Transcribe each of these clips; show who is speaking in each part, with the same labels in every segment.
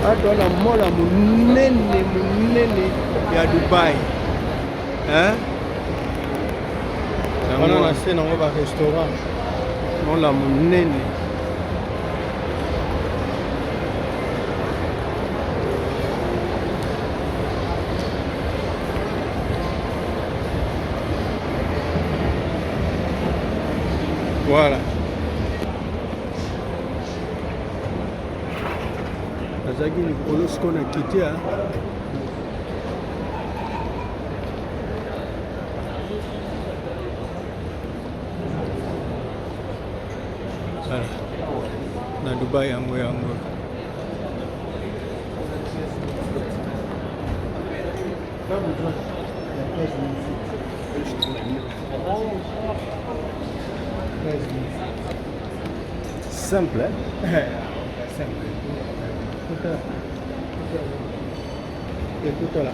Speaker 1: Hata wana mola munene ya Dubai.
Speaker 2: Wana na se nango ba restaurant.
Speaker 1: Mola munene. Voilà. Azaki likolo siko na kiti ya na Dubai yango. Simple, simple. Tout là.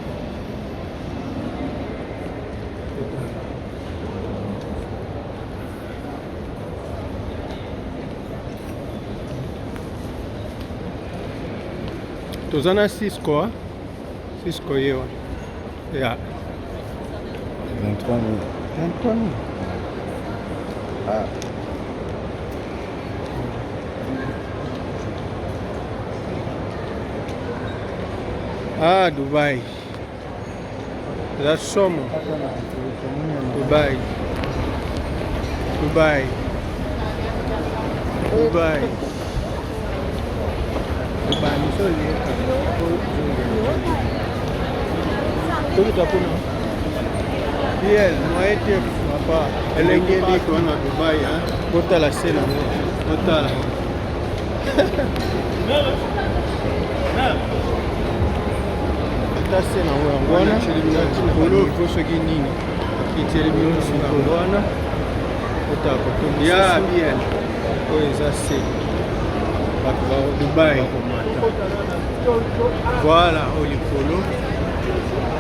Speaker 1: Tozana Cisco, Cisco yewa. Ya.
Speaker 2: 23 000.
Speaker 1: 23 000. Ah. Ah, Dubai. That's Somo. Dubai. Dubai. Dubai. Dubai. Misoli. Tuko tapuna. Yes, mwaete hapa. Elenge liko na Dubai, Bota la sena. Bota la. Tase na ngwana chilibolo koso kinini kitelebino sina ngwana utakotumbi ya bien oza se bakwa Dubai voilà olikolo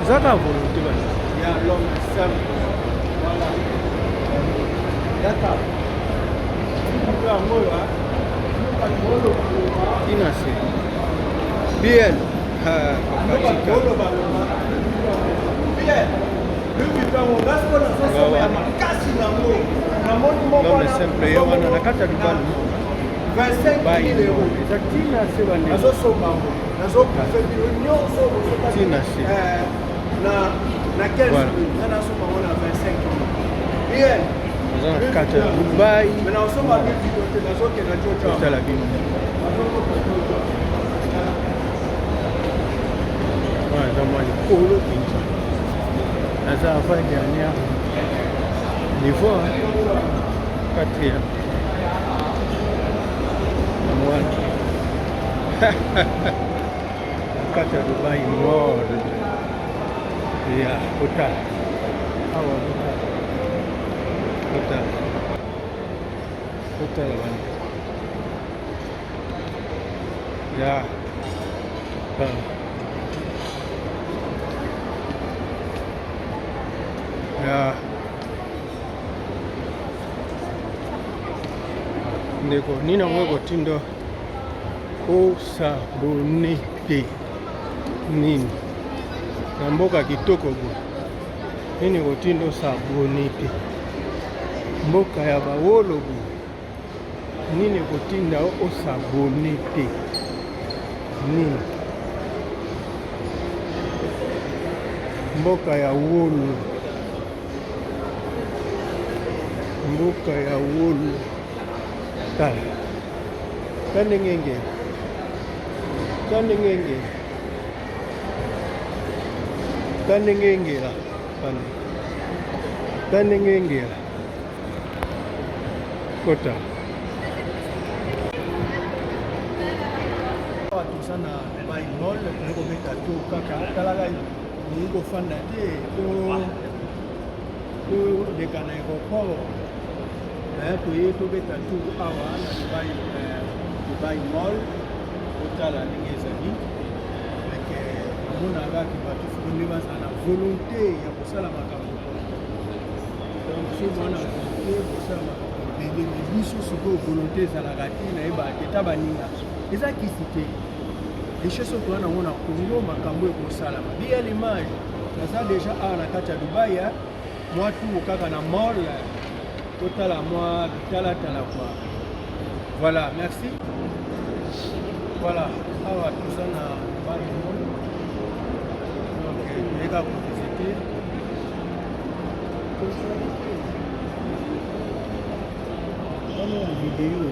Speaker 1: zaka volonté ba ya l'homme simple voilà data ina se bien. L'homme simple wana nakata Dubai 25 000 euros. Tina se bane. Nazo Tina se. Na 15 na soma wana 25 000. Bien. Nazo nakata Dubai. Na soma video te nazo ke na chocha. Tala bino. Dans le polo, ça va faire dernière niveau, quatrième. Quatre de Dubai mort. Et à Hotel. Hotel. Yeah. Ya ndeko nina ngoko tindo osabone te nini na mboka kitoko bo nini kotindo osabone te mboka ya bawolo bo nini kotinda osabone te nini mboka ya wolo mboka ya wolo tala kande ngenge la kande ngenge la kota watu sana Dubai Mall niko beta tu kaka talaga niko fanda te ko dekana ko tobeta tu awa na Dubai Mall otala ndenge ezali like omona kaka bato nde baza na volonté ya kosala makambo donc soki wana volonté kosala makambo. biso sikoyo volonté ezalaka te nayeba te ta baninga eza kisi te richesse oyo toza nango na Congo makambo ekosalama bia l'image naza déjà awa na kati ya Dubai mwa tour kaka na mall totala mwa bitalatala kwa voilà merci voilà awa toza na bal monde donc toyeka kovisite wana video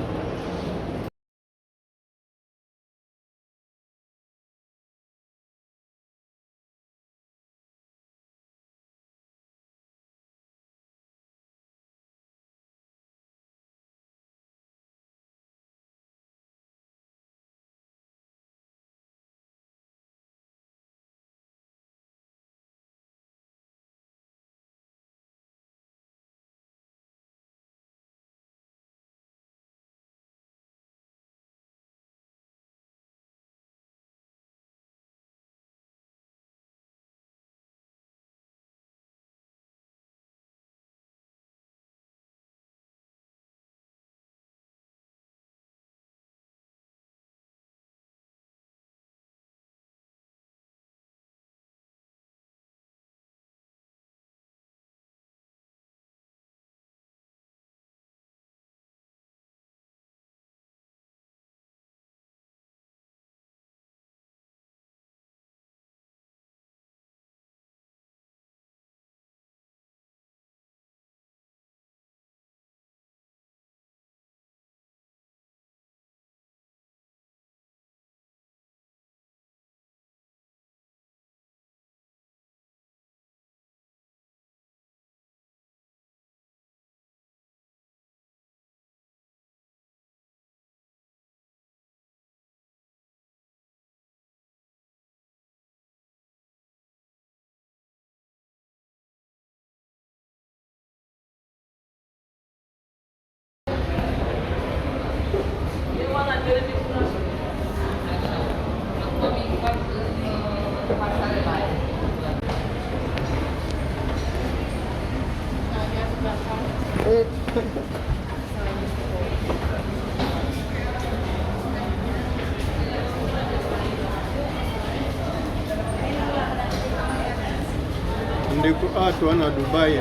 Speaker 1: ndeko ato wana Dubai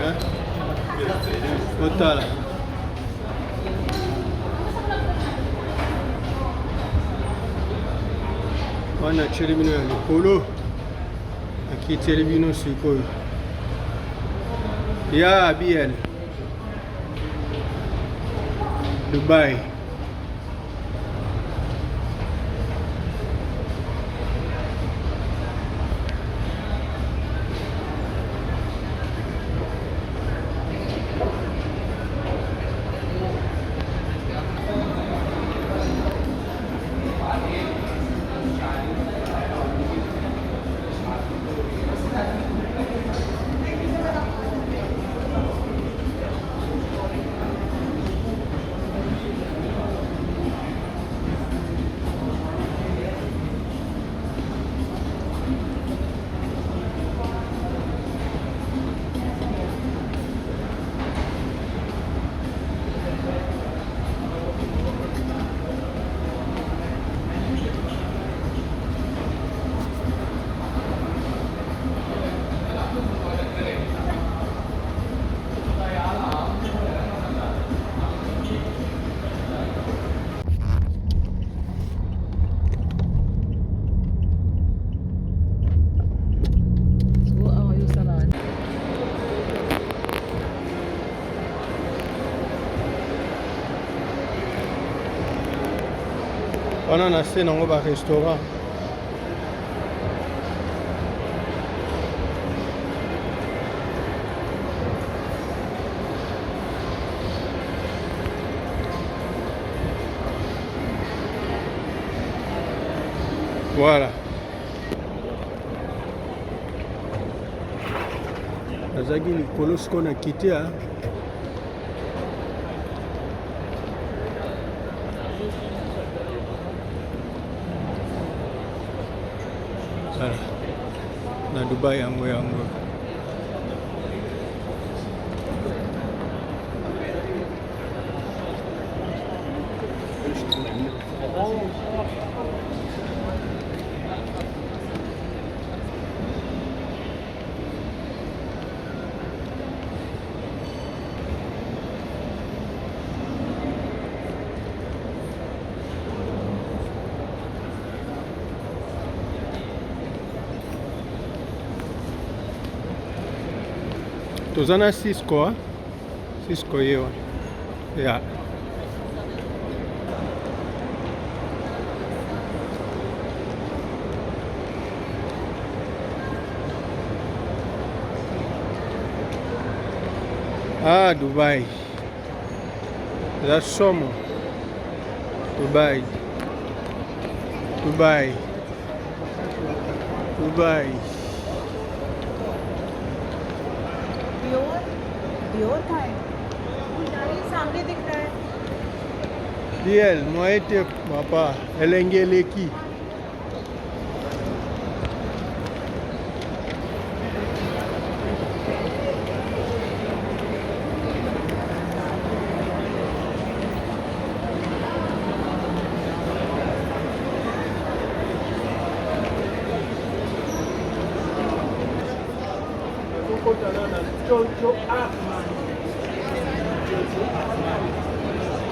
Speaker 1: totala wana tieli bino ya likolo akitieli bino sikoyo ya bien Dubai wana na se nango ba restaurant voilà nazaki likolo siko na kiti na Dubai yango
Speaker 2: tozana Cisco Cisco yewa ya Dubai. That's Somo. Dubai. Dubai. Dubai.
Speaker 3: Dior का है सामने दिख रहा है
Speaker 2: DL Moete Papa Elengeleki.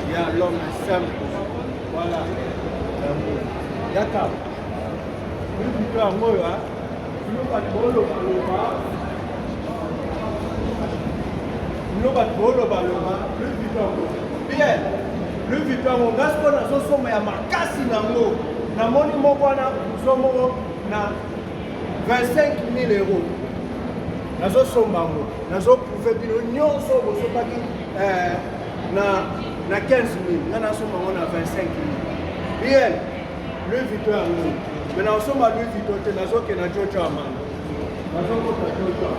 Speaker 1: Il y a l'homme simple. Voilà. D'accord. Le Vuitton, moi, nous pas de bolo baloma. Le Vuitton. Bien. Le Vuitton, on gagne pas dans son sommet à makasi nango. Na moni moko na somo na 25 000 euros. Nazo sombango. Nazo prouver bino nyonso bosopaki na 15 000. Nga nasombango na 25 000. Bien. Le Vuitton yango. Mais na osomba Louis Vuitton te nazoke na Jojo amanga. Nazokota Jojo.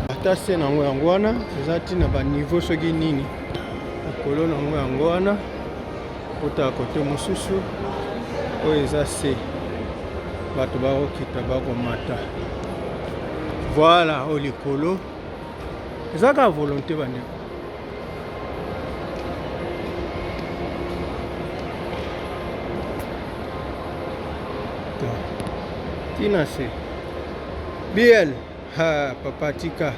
Speaker 2: Ata se nango yango wana eza ntina ba niveau soki nini likolo nango yango wana kota kote mosusu oyo eza se bato bakokita bakomata voilà oyo likolo eza kaka volonté bandeko tina se BL ha papa tika